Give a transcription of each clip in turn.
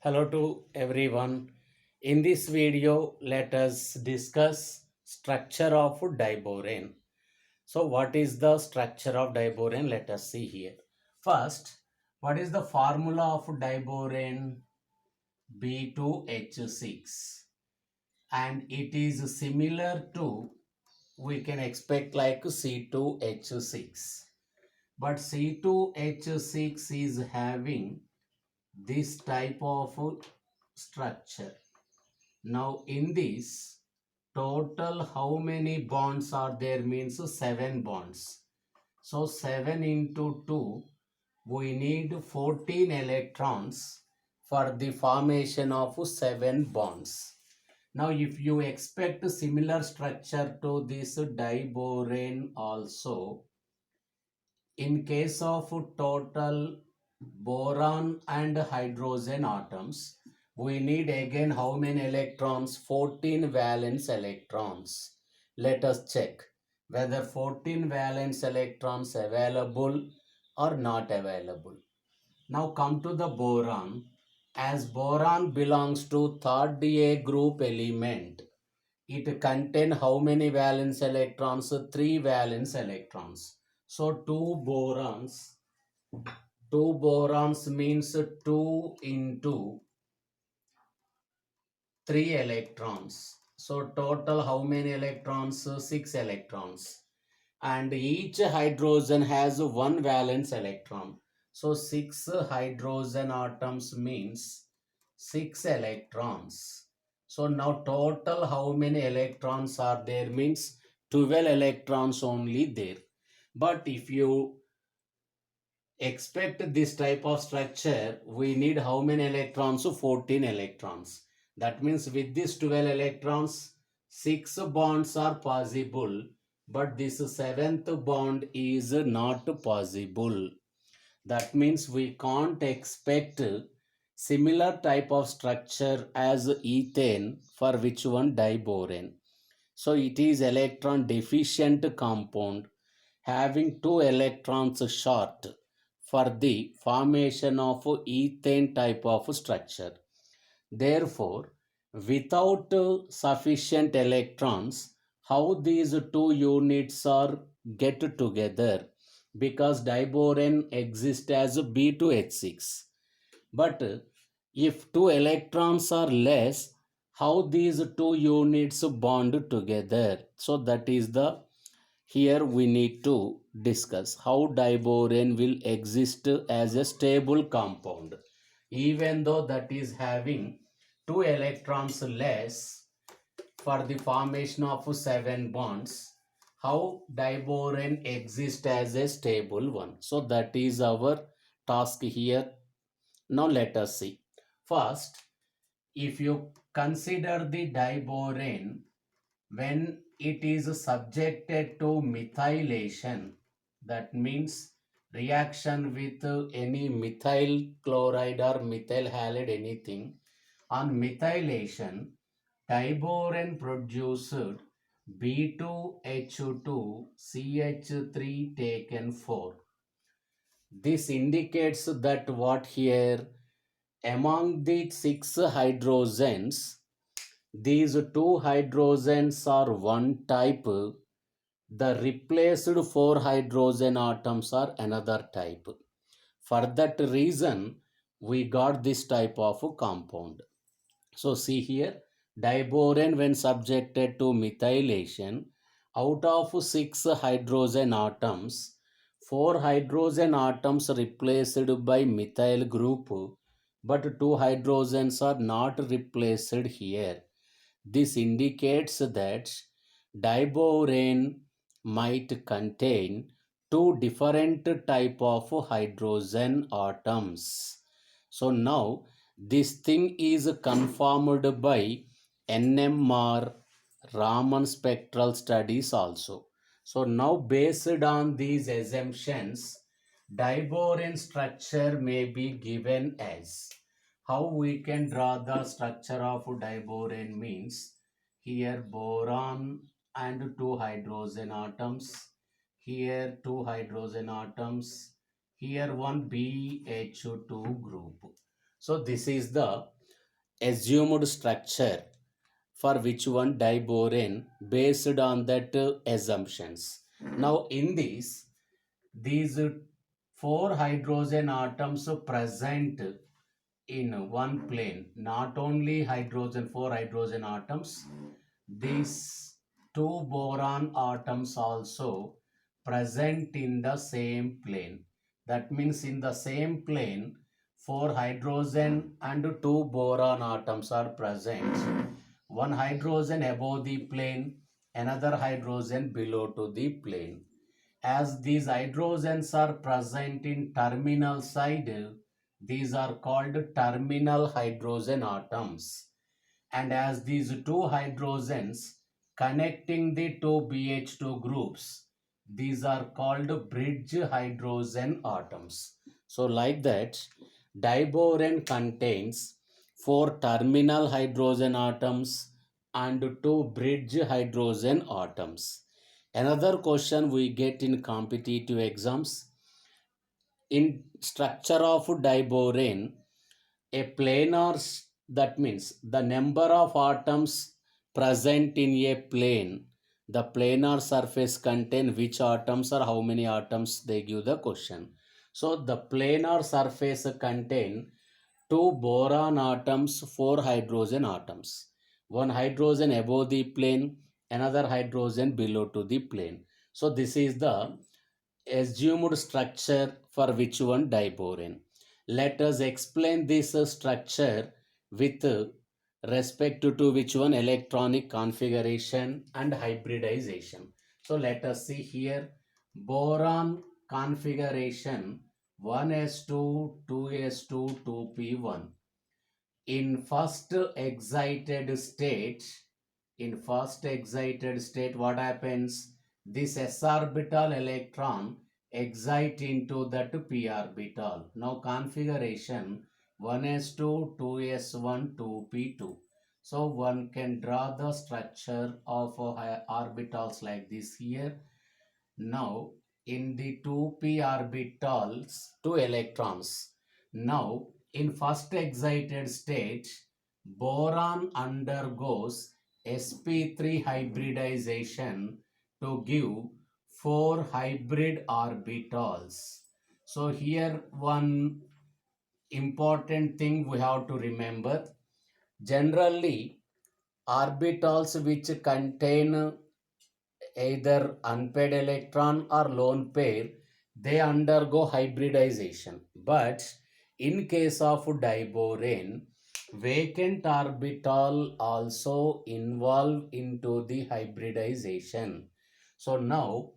Hello to everyone. In this video, let us discuss structure of diborane. So what is the structure of diborane? Let us see here. First, what is the formula of diborane? B2H6, and it is similar to, we can expect like C2H6, but C2H6 is having this type of structure. Now in this, total how many bonds are there means 7 bonds. So 7 into 2, we need 14 electrons for the formation of 7 bonds. Now if you expect similar structure to this diborane also, in case of total boron and hydrogen atoms, we need again how many electrons? 14 valence electrons. Let us check whether 14 valence electrons available or not available. Now come to the boron. As boron belongs to third A group element, it contains how many valence electrons? 3 valence electrons. So two borons means 2 into 3 electrons. So total how many electrons? 6 electrons. And each hydrogen has 1 valence electron. So 6 hydrogen atoms means 6 electrons. So now total how many electrons are there means 12 electrons only there. But if you expect this type of structure, we need how many electrons? 14 electrons. That means with this 12 electrons, 6 bonds are possible, but this 7th bond is not possible. That means we can't expect similar type of structure as ethane, for which one? Diborane. So it is electron deficient compound having 2 electrons short for the formation of ethane type of structure. Therefore, without sufficient electrons, how these two units are get together? Because diborane exists as B2H6. But if 2 electrons are less, how these two units bond together? So that is the, here we need to discuss how diborane will exist as a stable compound. Even though that is having 2 electrons less for the formation of 7 bonds, how diborane exists as a stable one. So that is our task here. Now let us see. First, if you consider the diborane, when it is subjected to methylation, that means reaction with any methyl chloride or methyl halide, anything, on methylation, diborane produced B2H2CH3 taken 4. This indicates that what here, among the 6 hydrogens, these 2 hydrogens are one type, the replaced 4 hydrogen atoms are another type. For that reason, we got this type of compound. So see here, diborane when subjected to methylation, out of 6 hydrogen atoms, 4 hydrogen atoms replaced by methyl group, but 2 hydrogens are not replaced here. This indicates that diborane might contain 2 different type of hydrogen atoms. So now this thing is confirmed by NMR Raman spectral studies also. So now based on these assumptions, diborane structure may be given as, how we can draw the structure of diborane means, here boron and 2 hydrogen atoms, here 2 hydrogen atoms, here one BH2 group. So this is the assumed structure for which one diborane based on that assumptions. Now in this, these four hydrogen atoms present in one plane, not only hydrogen, four hydrogen atoms, these two boron atoms also present in the same plane. That means in the same plane, four hydrogen and two boron atoms are present. One hydrogen above the plane, another hydrogen below to the plane. As these hydrogens are present in terminal side, these are called terminal hydrogen atoms. And as these two hydrogens connecting the two BH2 groups, these are called bridge hydrogen atoms. So like that, diborane contains four terminal hydrogen atoms and two bridge hydrogen atoms. Another question we get in competitive exams, in structure of diborane, a planar, that means the number of atoms present in a plane, the planar surface contain which atoms or how many atoms, they give the question. So the planar surface contain two boron atoms, four hydrogen atoms. One hydrogen above the plane, another hydrogen below to the plane. So this is the assumed structure for which one diborane. Let us explain this structure with respect to which one electronic configuration and hybridization. So let us see here, boron configuration 1s2, 2s2, 2p1. In first excited state, what happens? This s orbital electron excite into that p orbital. Now configuration 1s2, 2s1, 2p2. So one can draw the structure of orbitals like this here. Now in the 2p orbitals, two electrons. Now in first excited state, boron undergoes sp3 hybridization to give four hybrid orbitals. So here one important thing we have to remember, generally orbitals which contain either unpaired electron or lone pair, they undergo hybridization. But in case of diborane, vacant orbital also involve into the hybridization. So now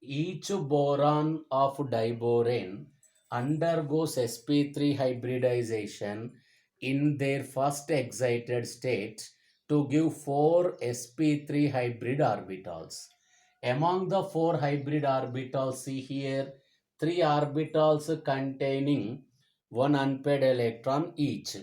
each boron of diborane undergoes sp3 hybridization in their first excited state to give four sp3 hybrid orbitals. Among the four hybrid orbitals, see here, three orbitals containing one unpaired electron each,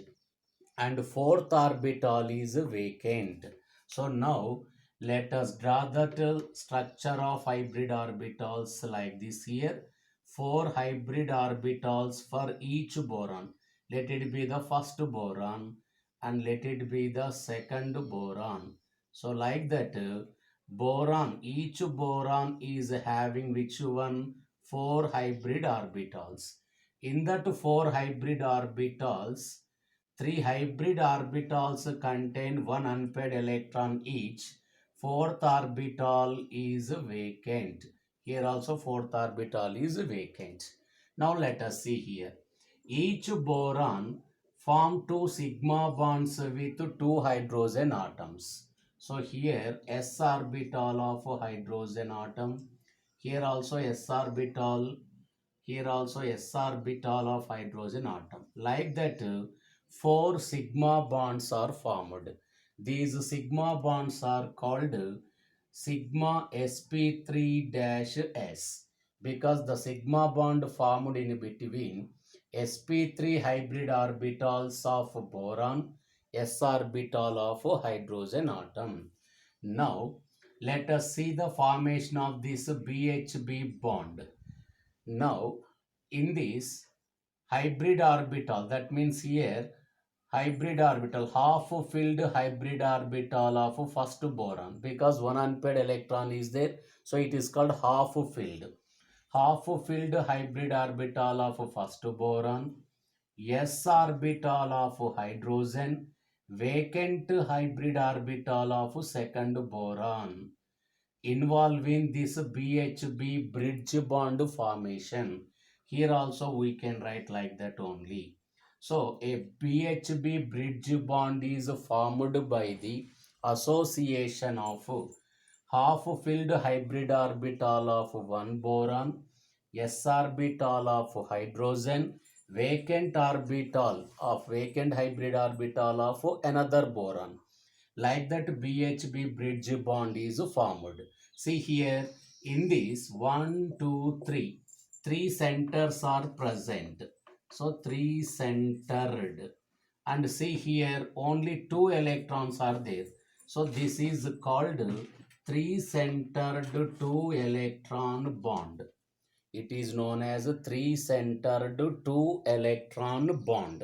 and fourth orbital is vacant. So now let us draw that structure of hybrid orbitals like this here. Four hybrid orbitals for each boron. Let it be the first boron and let it be the second boron. So like that, boron, each boron is having which one? Four hybrid orbitals. In that four hybrid orbitals, three hybrid orbitals contain one unpaired electron each. Fourth orbital is vacant. Here also fourth orbital is vacant. Now let us see here. Each boron form two sigma bonds with two hydrogen atoms. So here s orbital of hydrogen atom. Here also s orbital. Here also s orbital of hydrogen atom. Like that, four sigma bonds are formed. These sigma bonds are called sigma sp3-s because the sigma bond formed in between sp3 hybrid orbitals of boron, s orbital of hydrogen atom. Now let us see the formation of this BHB bond. Now in this hybrid orbital. That means here hybrid orbital, half filled hybrid orbital of first boron, because one unpaired electron is there, so it is called half filled. Half filled hybrid orbital of first boron, s orbital of hydrogen, vacant hybrid orbital of second boron, involving this BHB bridge bond formation. Here also we can write like that only. So a BHB bridge bond is formed by the association of half filled hybrid orbital of one boron, s orbital of hydrogen, vacant hybrid orbital of another boron. Like that BHB bridge bond is formed. See here in this 1, 2, 3, three centers are present. So three centered, and see here only two electrons are there. So this is called three centered two electron bond. It is known as a three centered two electron bond.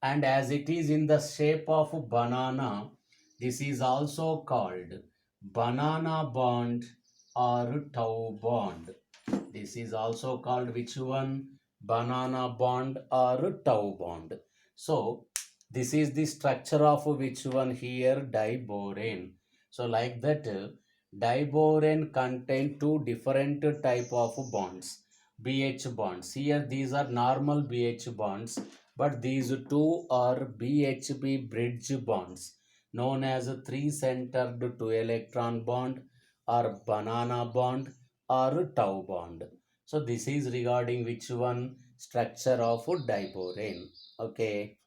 And as it is in the shape of banana, this is also called banana bond or tau bond. This is also called which one? Banana bond or tau bond. So this is the structure of which one here? Diborane. So like that, diborane contain two different type of bonds, BH bonds. Here these are normal BH bonds, but these two are BHB bridge bonds, known as three-centered two-electron bond or banana bond or tau bond. So this is regarding which one? Structure of diborane. Okay.